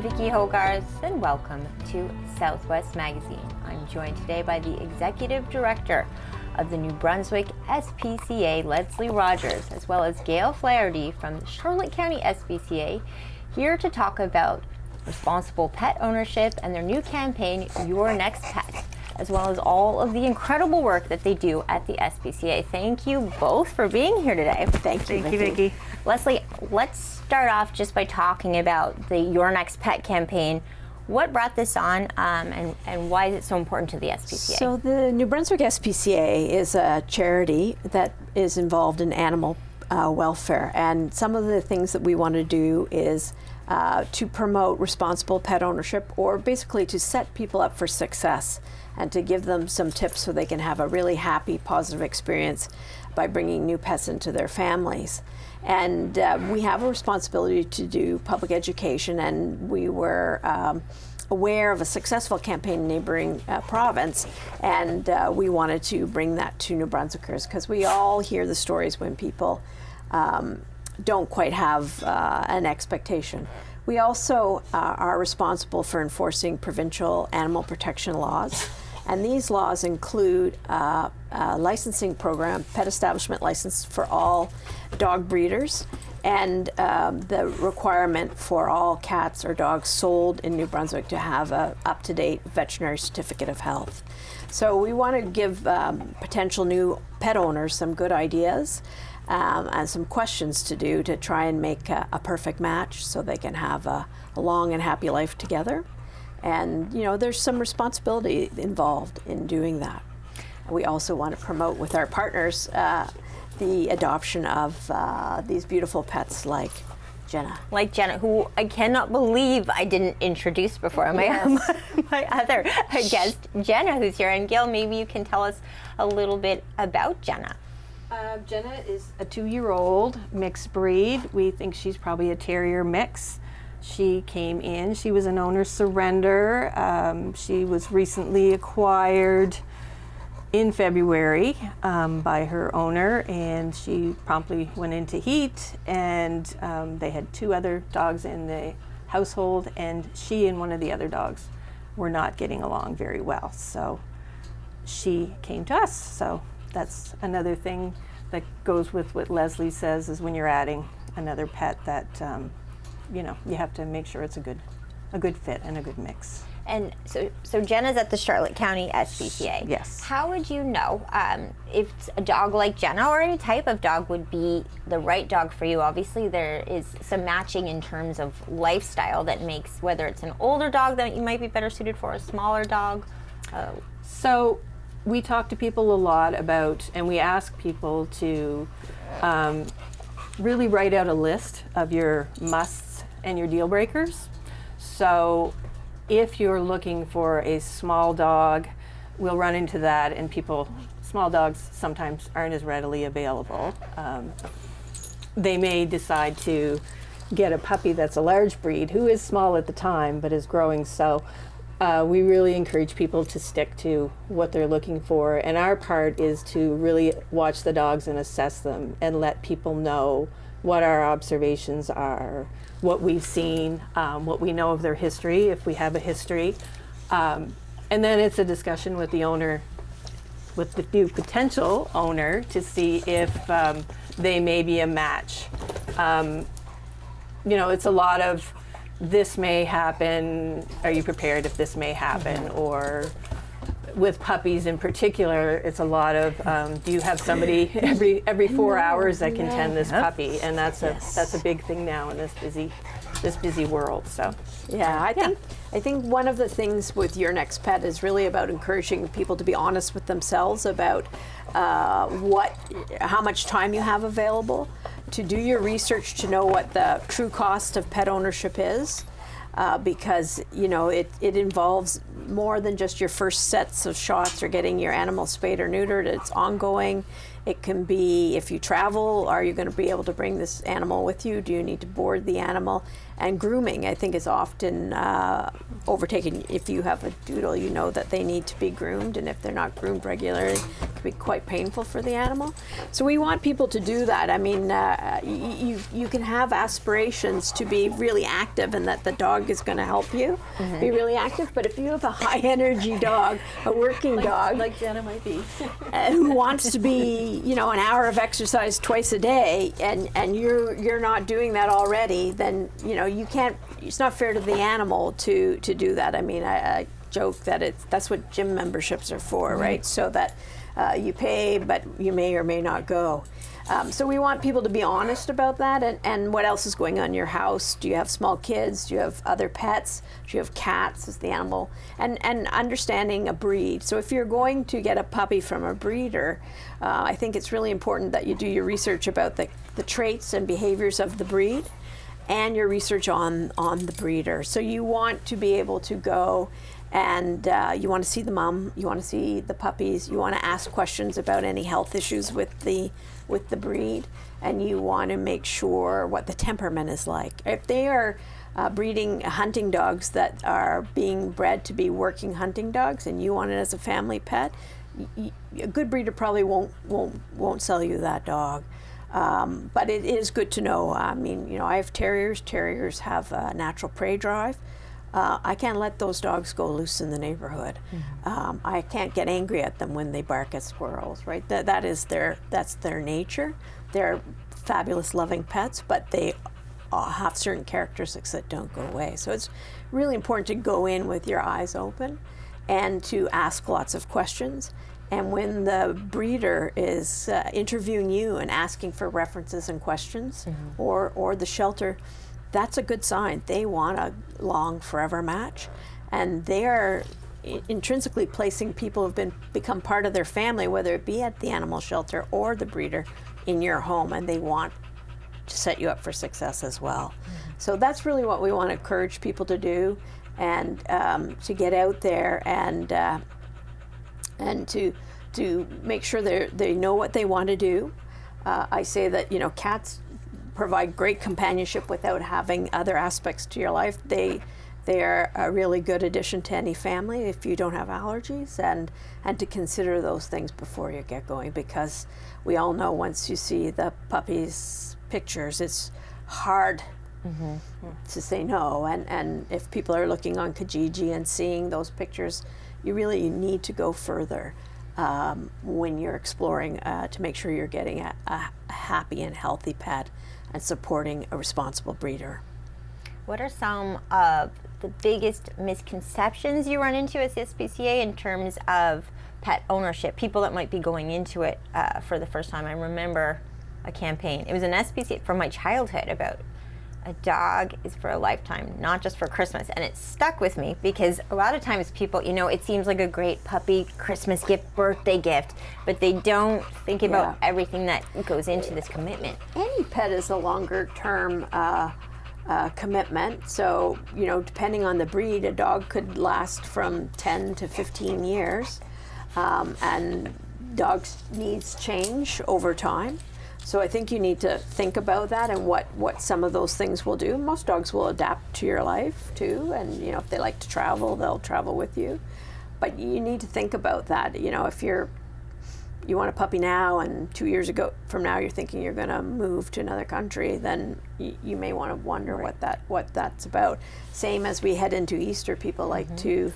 Vicki Hogarth, and welcome to Southwest Magazine. I'm joined today by the Executive Director of the New Brunswick SPCA, Lesley Rogers, as well as Gail Flaherty from the Charlotte County SPCA, here to talk about responsible pet ownership and their new campaign, Your Next Pet, as well as all of the incredible work that they do at the SPCA. Thank you both for being here today. Thank you, Vicki. Lesley, let's start off just by talking about the Your Next Pet campaign. What brought this on, and why is it so important to the SPCA? So the New Brunswick SPCA is a charity that is involved in animal welfare, and some of the things that we want to do is to promote responsible pet ownership, or basically to set people up for success and to give them some tips so they can have a really happy, positive experience by bringing new pets into their families. And we have a responsibility to do public education, and we were aware of a successful campaign in neighboring province, and we wanted to bring that to New Brunswickers, because we all hear the stories when people don't quite have an expectation. We also are responsible for enforcing provincial animal protection laws, and these laws include a licensing program, pet establishment license for all dog breeders, and the requirement for all cats or dogs sold in New Brunswick to have a up-to-date veterinary certificate of health. So we want to give potential new pet owners some good ideas and some questions to do to try and make a perfect match so they can have a long and happy life together. And, you know, there's some responsibility involved in doing that. We also want to promote with our partners the adoption of these beautiful pets like Jenna. Like Jenna, who I cannot believe I didn't introduce before. My other guest, Jenna, who's here. And Gail, maybe you can tell us a little bit about Jenna. Jenna is a 2-year-old mixed breed. We think she's probably a terrier mix. She came in, she was an owner's surrender. She was recently acquired in February by her owner, and she promptly went into heat, and they had 2 other dogs in the household, and she and one of the other dogs were not getting along very well. So she came to us. So that's another thing that goes with what Lesley says, is when you're adding another pet that you know, you have to make sure it's a good fit and a good mix. And so Jenna's at the Charlotte County SPCA. Yes. How would you know if a dog like Jenna or any type of dog would be the right dog for you? Obviously, there is some matching in terms of lifestyle that makes, whether it's an older dog that you might be better suited for, a smaller dog. So we talk to people a lot about, and we ask people to really write out a list of your musts and your deal breakers. So if you're looking for a small dog, we'll run into that, and small dogs sometimes aren't as readily available. They may decide to get a puppy that's a large breed who is small at the time but is growing. So we really encourage people to stick to what they're looking for, and our part is to really watch the dogs and assess them and let people know what our observations are, what we've seen, what we know of their history, if we have a history. And then it's a discussion with the owner, with the new potential owner, to see if they may be a match. You know, it's a lot of, this may happen, are you prepared if this may happen? Or with puppies in particular, it's a lot of, do you have somebody every 4 hours that can tend this puppy? And that's a big thing now in this busy world. So yeah, I think one of the things with Your Next Pet is really about encouraging people to be honest with themselves about how much time you have available, to do your research to know what the true cost of pet ownership is, because, you know, it involves more than just your first sets of shots or getting your animal spayed or neutered. It's ongoing. It can be if you travel, are you going to be able to bring this animal with you? Do you need to board the animal? And grooming, I think, is often overtaken. If you have a doodle, you know that they need to be groomed, and if they're not groomed regularly, it can be quite painful for the animal. So we want people to do that. I mean, you can have aspirations to be really active and that the dog is going to help you be really active, but if you have a high energy dog, a working dog, like Jenna might be, who wants to be, you know, an hour of exercise twice a day, and you're not doing that already, then, you know, you can't, it's not fair to the animal to do that. I mean, I joke that that's what gym memberships are for, right? So that you pay, but you may or may not go. So we want people to be honest about that, and what else is going on in your house. Do you have small kids? Do you have other pets? Do you have cats? Is the animal? And understanding a breed. So if you're going to get a puppy from a breeder, I think it's really important that you do your research about the traits and behaviors of the breed, and your research on the breeder. So you want to be able to go and you want to see the mom, you want to see the puppies, you want to ask questions about any health issues with the breed, and you want to make sure what the temperament is like. If they are breeding hunting dogs that are being bred to be working hunting dogs, and you want it as a family pet, a good breeder probably won't sell you that dog. But it is good to know. I mean, you know, I have terriers. Terriers have a natural prey drive. I can't let those dogs go loose in the neighborhood. I can't get angry at them when they bark at squirrels, right? That's their nature. They're fabulous, loving pets, but they have certain characteristics that don't go away. So it's really important to go in with your eyes open and to ask lots of questions. And when the breeder is interviewing you and asking for references and questions, or the shelter, that's a good sign. They want a long, forever match, and they are intrinsically placing people who've become part of their family, whether it be at the animal shelter or the breeder, in your home, and they want to set you up for success as well. So that's really what we want to encourage people to do, and to get out there and to make sure they know what they want to do. I say that, you know, cats provide great companionship without having other aspects to your life. They are a really good addition to any family if you don't have allergies, and to consider those things before you get going, because we all know once you see the puppy's pictures, it's hard to say no. And if people are looking on Kijiji and seeing those pictures, you really need to go further when you're exploring to make sure you're getting a happy and healthy pet and supporting a responsible breeder. What are some of the biggest misconceptions you run into as the SPCA in terms of pet ownership? People that might be going into it for the first time. I remember a campaign. It was an SPCA from my childhood about a dog is for a lifetime, not just for Christmas. And it stuck with me because a lot of times people, you know, it seems like a great puppy Christmas gift, birthday gift, but they don't think about everything that goes into this commitment. Any pet is a longer term commitment. So, you know, depending on the breed, a dog could last from 10 to 15 years. And dogs' needs change over time. So I think you need to think about that and what some of those things will do. Most dogs will adapt to your life too, and you know, if they like to travel, they'll travel with you. But you need to think about that. You know, if you want a puppy now and 2 years from now you're thinking you're going to move to another country, then you may want to wonder what that's about. Same as we head into Easter, people like to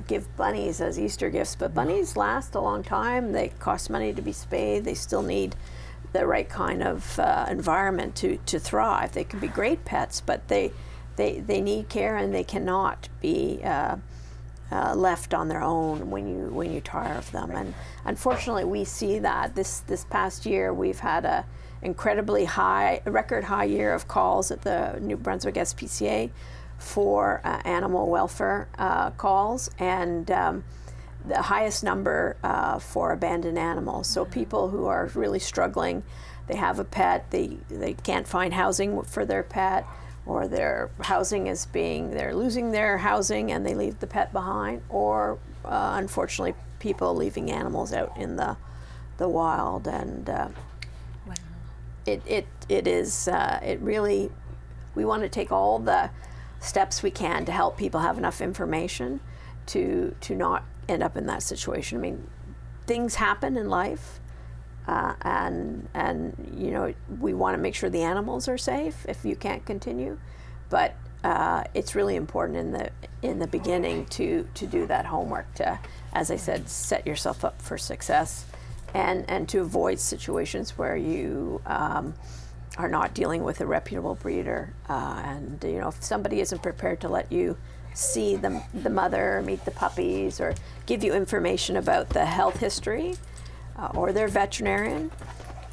give bunnies as Easter gifts, but bunnies last a long time. They cost money to be spayed. They still need the right kind of environment to thrive. They can be great pets, but they need care, and they cannot be left on their own when you tire of them. And unfortunately, we see that this past year we've had a record high year of calls at the New Brunswick SPCA for animal welfare calls, and the highest number for abandoned animals. So people who are really struggling, they have a pet, they can't find housing for their pet, or their housing they're losing their housing and they leave the pet behind, or unfortunately people leaving animals out in the the wild, and it really, we want to take all the steps we can to help people have enough information to not end up in that situation. I mean, things happen in life, and you know, we want to make sure the animals are safe if you can't continue, but it's really important in the beginning to do that homework, to, as I said, set yourself up for success, and to avoid situations where you are not dealing with a reputable breeder, and you know, if somebody isn't prepared to let you see the mother, meet the puppies, or give you information about the health history, or their veterinarian,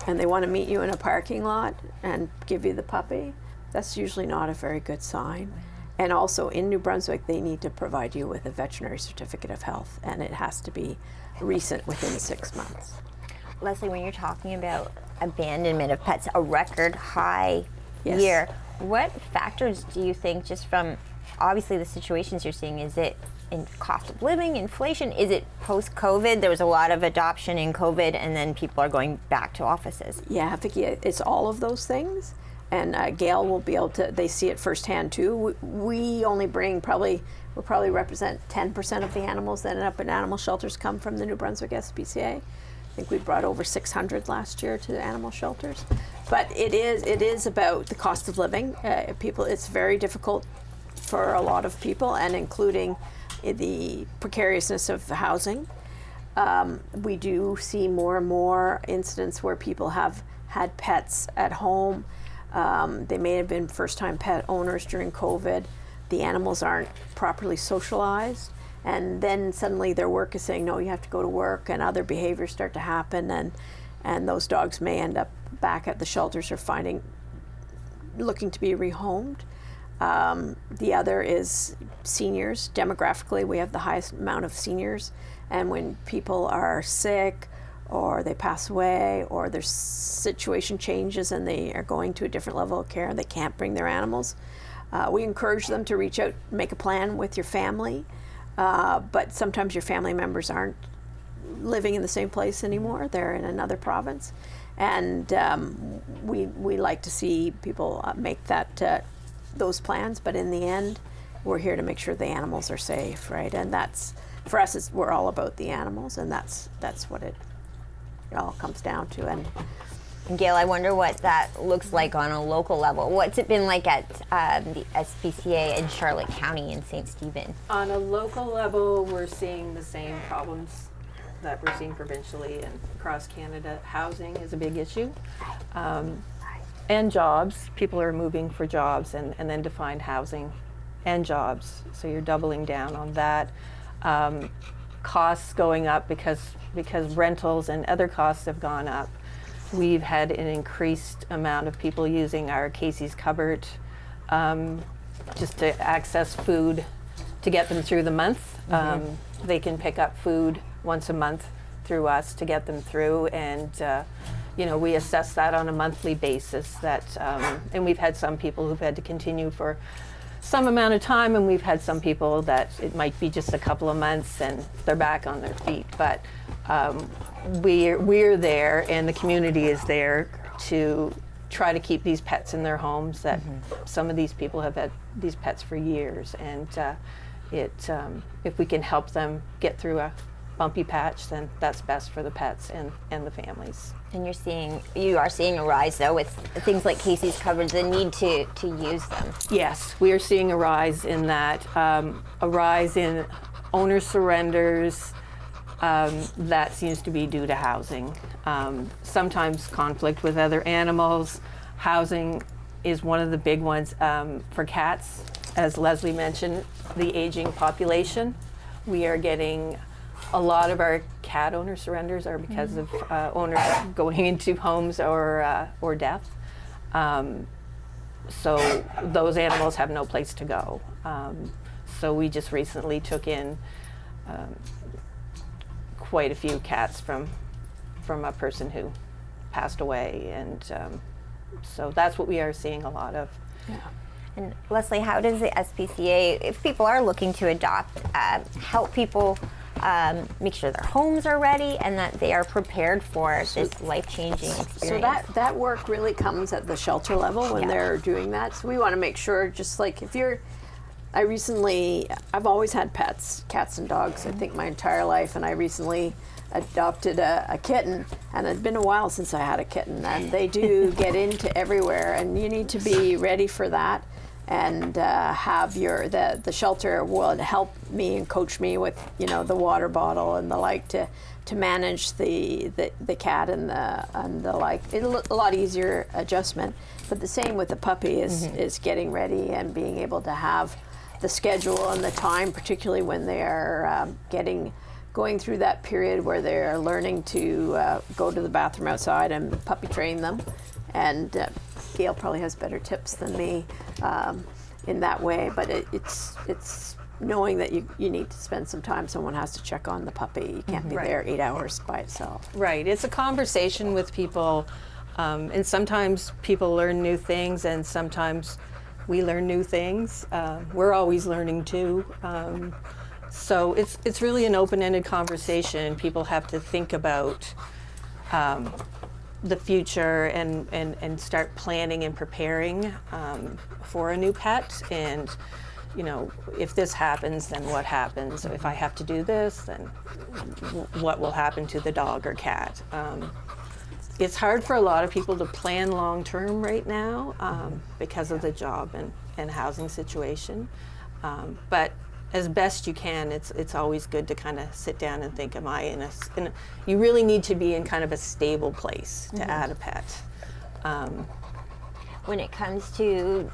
and they want to meet you in a parking lot and give you the puppy, that's usually not a very good sign. And also in New Brunswick, they need to provide you with a veterinary certificate of health, and it has to be recent, within 6 months. Lesley, when you're talking about abandonment of pets, a record high Yes. year, what factors do you think, just from obviously the situations you're seeing, is it in cost of living, inflation? Is it post-COVID? There was a lot of adoption in COVID, and then people are going back to offices. Yeah, Vicki, it's all of those things. And Gail will be able to, they see it firsthand too. We only bring we'll probably represent 10% of the animals that end up in animal shelters come from the New Brunswick SPCA. I think we brought over 600 last year to the animal shelters. But it is about the cost of living. It's very difficult for a lot of people, and including the precariousness of housing. We do see more and more incidents where people have had pets at home. They may have been first-time pet owners during COVID. The animals aren't properly socialized, and then suddenly their work is saying, no, you have to go to work, and other behaviors start to happen, and those dogs may end up back at the shelters or looking to be rehomed. The other is seniors. Demographically, we have the highest amount of seniors, and when people are sick, or they pass away, or their situation changes and they are going to a different level of care and they can't bring their animals, we encourage them to reach out, make a plan with your family, but sometimes your family members aren't living in the same place anymore. They're in another province, and we like to see people make those plans, but in the end, we're here to make sure the animals are safe, right? And that's, for us, we're all about the animals, and that's what it all comes down to. And Gail, I wonder what that looks like on a local level. What's it been like at the SPCA in Charlotte County in St. Stephen? On a local level, we're seeing the same problems that we're seeing provincially and across Canada. Housing is a big issue. And jobs. People are moving for jobs, and then to find housing and jobs. So you're doubling down on that. Costs going up because rentals and other costs have gone up. We've had an increased amount of people using our Casey's cupboard just to access food to get them through the month. They can pick up food once a month through us to get them through, and you know, we assess that on a monthly basis. And we've had some people who've had to continue for some amount of time, and we've had some people that it might be just a couple of months and they're back on their feet. But we're there, and the community is there to try to keep these pets in their homes. That some of these people have had these pets for years, and if we can help them get through a bumpy patch, then that's best for the pets and the families. And you are seeing a rise, though, with things like Casey's cupboards, the need to use them. Yes, we are seeing a rise in that, a rise in owner surrenders. That seems to be due to housing. Sometimes conflict with other animals. Housing is one of the big ones for cats. As Lesley mentioned, the aging population. We are getting a lot of our cat owner surrenders are because of owners going into homes or death. So those animals have no place to go. So we just recently took in quite a few cats from a person who passed away, and so that's what we are seeing a lot of. yeah. And Lesley, how does the SPCA, if people are looking to adopt, help people make sure their homes are ready and that they are prepared for this life-changing experience. So that work really comes at the shelter level when they're doing that. So we want to make sure, just like if you're, I've always had pets, cats and dogs, I think my entire life, and I recently adopted a kitten, and it's been a while since I had a kitten, and they do get into everywhere, and you need to be ready for that, and have the shelter will help me and coach me with the water bottle and the like to manage the cat and the like. It's a lot easier adjustment, but the same with the puppy is getting ready and being able to have the schedule and the time, particularly when they are going through that period where they're learning to go to the bathroom outside and puppy train them. And Gail probably has better tips than me in that way, but it's knowing that you need to spend some time. Someone has to check on the puppy. You can't be there 8 hours by itself. Right. It's a conversation with people, and sometimes people learn new things, and sometimes we learn new things. We're always learning too. So it's really an open-ended conversation, and people have to think about the future and start planning and preparing for a new pet. And if this happens, then what happens? If I have to do this, then what will happen to the dog or cat? It's hard for a lot of people to plan long-term right now because of the job and housing situation. But as best you can, it's always good to kind of sit down and think, am I in a you really need to be in kind of a stable place to add a pet. When it comes to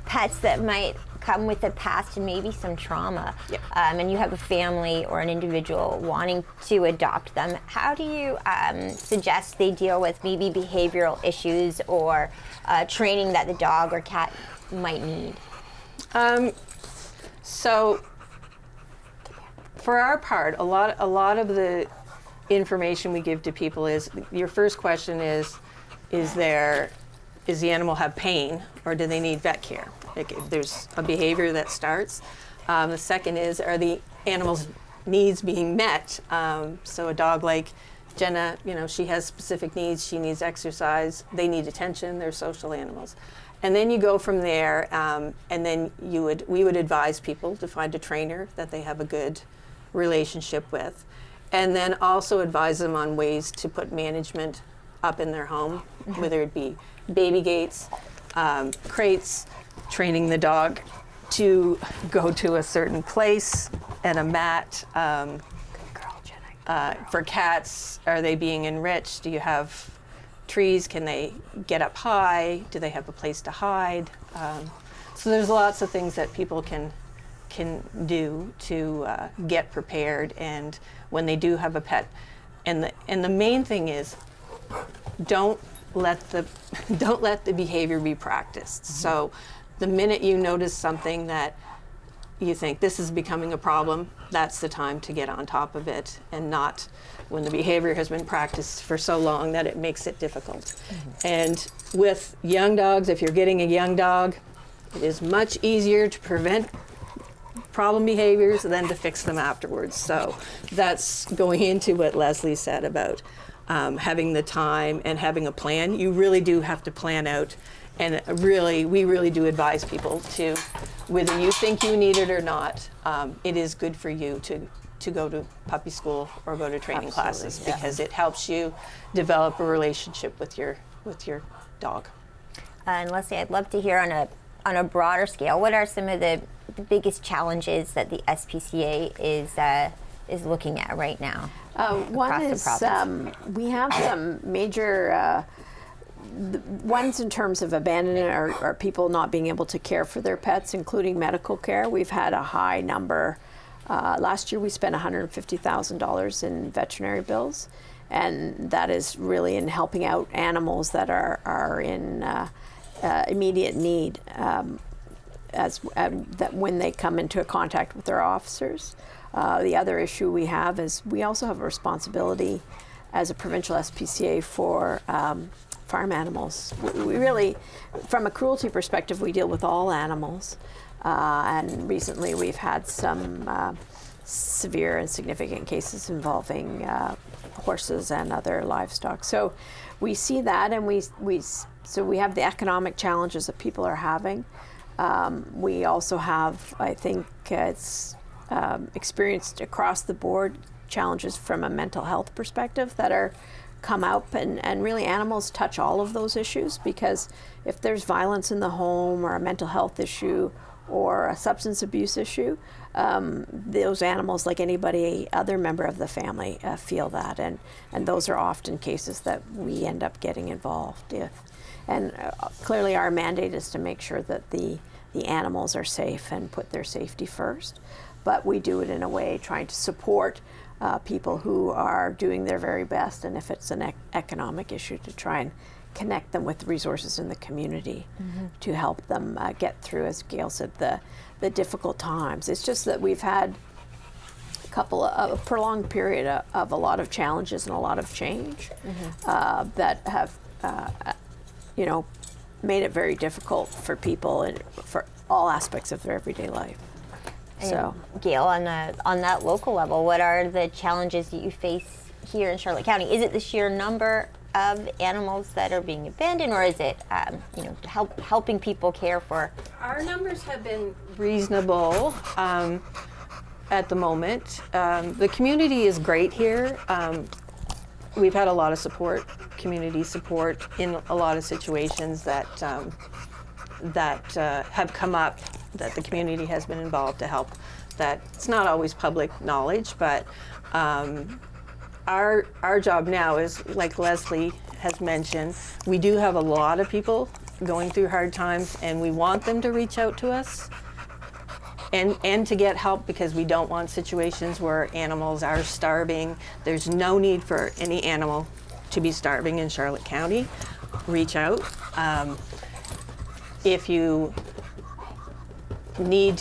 pets that might come with a past and maybe some trauma, and you have a family or an individual wanting to adopt them, how do you suggest they deal with maybe behavioral issues or training that the dog or cat might need? So, for our part, a lot of the information we give to people is, your first question is the animal have pain, or do they need vet care? Like, if there's a behavior that starts. The second is, are the animal's needs being met? So a dog like Jenna, she has specific needs. She needs exercise. They need attention. They're social animals. And then you go from there, and then we would advise people to find a trainer that they have a good relationship with, and then also advise them on ways to put management up in their home, whether it be baby gates, crates, training the dog to go to a certain place, and a mat. For cats, are they being enriched? Do you have trees? Can they get up high? Do they have a place to hide? So there's lots of things that people can do to get prepared, and when they do have a pet, and the main thing is, don't let the behavior be practiced. So the minute you notice something that you think this is becoming a problem, that's the time to get on top of it, and not when the behavior has been practiced for so long that it makes it difficult. And with young dogs, if you're getting a young dog, it is much easier to prevent problem behaviors than to fix them afterwards. So that's going into what Lesley said about having the time and having a plan. You really do have to plan out, and we really do advise people to, whether you think you need it or not, it is good for you to go to puppy school or go to training classes, because it helps you develop a relationship with your dog. And Lesley, I'd love to hear on a broader scale, what are some of the biggest challenges that the SPCA is looking at right now? One is we have some major ones in terms of abandonment or people not being able to care for their pets, including medical care. We've had a high number. Last year we spent $150,000 in veterinary bills, and that is really in helping out animals that are in immediate need that when they come into contact with their officers. The other issue we have is we also have a responsibility as a provincial SPCA for farm animals. We really, from a cruelty perspective, we deal with all animals. And recently we've had some severe and significant cases involving horses and other livestock. So we see that, and so we have the economic challenges that people are having. We also have, I think it's experienced across the board challenges from a mental health perspective that are come up, and really animals touch all of those issues, because if there's violence in the home or a mental health issue or a substance abuse issue, those animals, like anybody other member of the family, feel that, and those are often cases that we end up getting involved in. And clearly our mandate is to make sure that the animals are safe and put their safety first, but we do it in a way trying to support people who are doing their very best, and if it's an economic issue, to try and connect them with resources in the community to help them get through, as Gail said, the difficult times. It's just that we've had a prolonged period of a lot of challenges and a lot of change that have made it very difficult for people and for all aspects of their everyday life. So, Gail, on that local level, what are the challenges that you face here in Charlotte County? Is it the sheer number of animals that are being abandoned, or is it helping people care for? Our numbers have been reasonable at the moment. The community is great here. We've had a lot of support, community support, in a lot of situations that have come up, that the community has been involved to help. That it's not always public knowledge, but our job now is, like Lesley has mentioned, we do have a lot of people going through hard times, and we want them to reach out to us and to get help, because we don't want situations where animals are starving. There's no need for any animal to be starving in Charlotte County. Reach out. If you need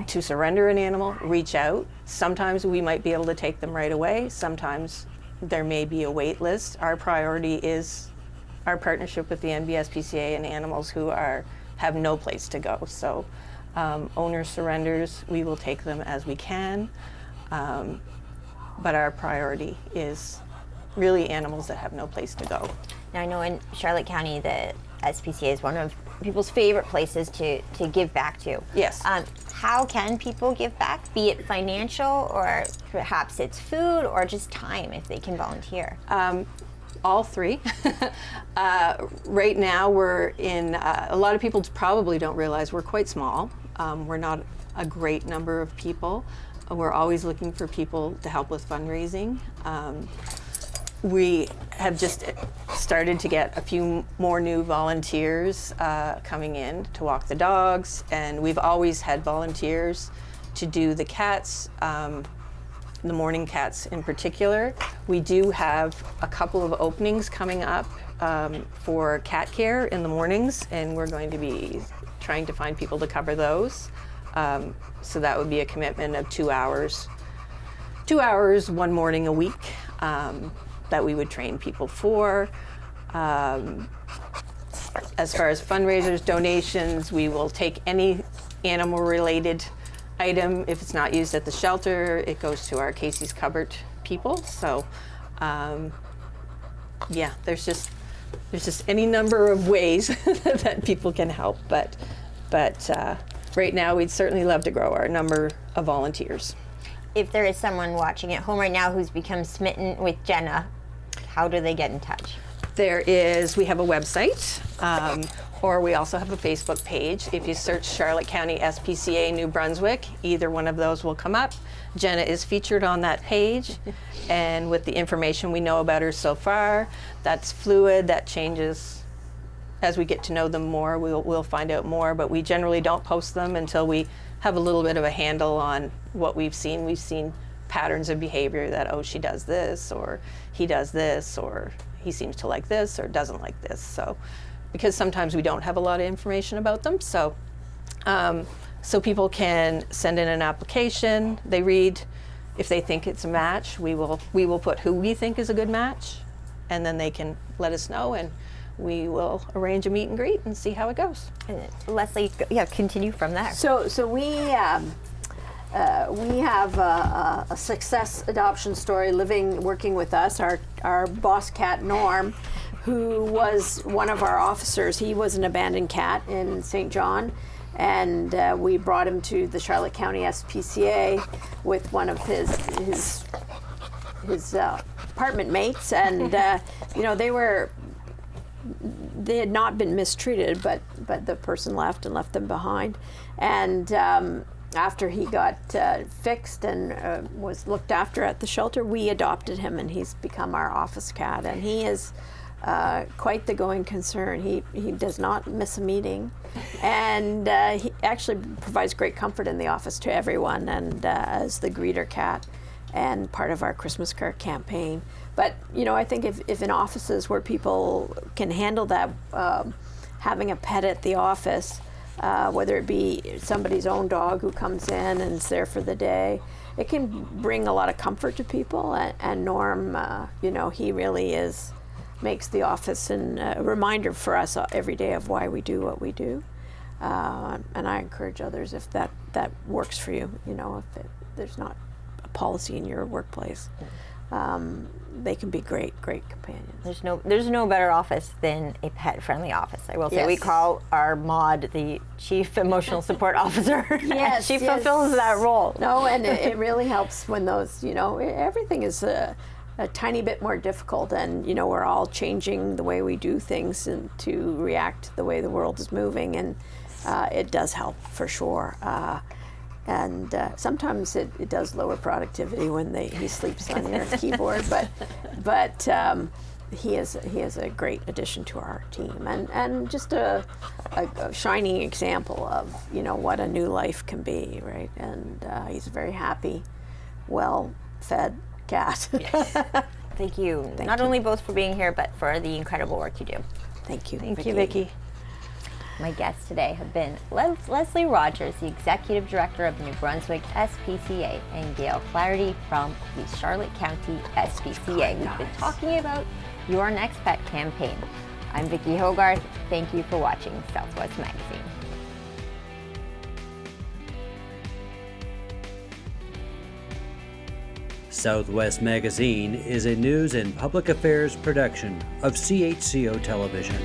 to surrender an animal, reach out. Sometimes we might be able to take them right away. Sometimes there may be a wait list. Our priority is our partnership with the SPCA and animals who have no place to go. So owner surrenders, we will take them as we can. But our priority is really animals that have no place to go. Now, I know in Charlotte County, the SPCA is one of people's favorite places to give back to. Yes. How can people give back, be it financial, or perhaps it's food, or just time if they can volunteer? All three. Right now we're in, a lot of people probably don't realize we're quite small. We're not a great number of people. We're always looking for people to help with fundraising. We have just started to get a few more new volunteers coming in to walk the dogs, and we've always had volunteers to do the cats, the morning cats in particular. We do have a couple of openings coming up for cat care in the mornings, and we're going to be trying to find people to cover those. So that would be a commitment of 2 hours one morning a week. That we would train people for. As far as fundraisers, donations, we will take any animal-related item. If it's not used at the shelter, it goes to our Casey's Cupboard people. So, yeah, there's just any number of ways that people can help. But right now, we'd certainly love to grow our number of volunteers. If there is someone watching at home right now who's become smitten with Jenna, how do they get in touch? We have a website, or we also have a Facebook page. If you search Charlotte County SPCA New Brunswick, either one of those will come up. Jenna is featured on that page, and with the information we know about her so far, that's fluid, that changes as we get to know them more. We'll find out more, but we generally don't post them until we have a little bit of a handle on what we've seen. We've seen patterns of behavior that, oh, she does this, or he does this, or he seems to like this or doesn't like this. So, because sometimes we don't have a lot of information about them, so people can send in an application. They read. If they think it's a match, we will put who we think is a good match, and then they can let us know, and we will arrange a meet and greet and see how it goes. And Lesley, yeah, continue from there. So we we have a success adoption story working with us. Our boss cat, Norm, who was one of our officers, he was an abandoned cat in St. John. And we brought him to the Charlotte County SPCA with one of his apartment mates, and they had not been mistreated, but the person left them behind. And after he got fixed and was looked after at the shelter, we adopted him, and he's become our office cat. And he is quite the going concern. He does not miss a meeting, and he actually provides great comfort in the office to everyone, and as the greeter cat and part of our Christmas card campaign. But I think if in offices where people can handle that, having a pet at the office, whether it be somebody's own dog who comes in and is there for the day, it can bring a lot of comfort to people. And Norm, he really makes the office a reminder for us every day of why we do what we do. And I encourage others, if that works for you, if there's not a policy in your workplace, they can be great companions. There's no better office than a pet-friendly office. I will say, Yes. we call our Maud the Chief Emotional Support Officer. Yes, she fulfills that role. No, and it really helps when those, everything is a tiny bit more difficult, and we're all changing the way we do things and to react to the way the world is moving, and it does help for sure. And sometimes it does lower productivity when he sleeps on your keyboard, but he is a great addition to our team, and just a shining example of what a new life can be, right? And he's a very happy, well-fed cat. Yes. Thank you. Not only both for being here, but for the incredible work you do. Thank you. Thank you, Vicki. My guests today have been Lesley Rogers, the Executive Director of the New Brunswick SPCA, and Gail Flaherty from the Charlotte County SPCA. We've been talking about Your Next Pet campaign. I'm Vicki Hogarth. Thank you for watching Southwest Magazine. Southwest Magazine is a news and public affairs production of CHCO Television.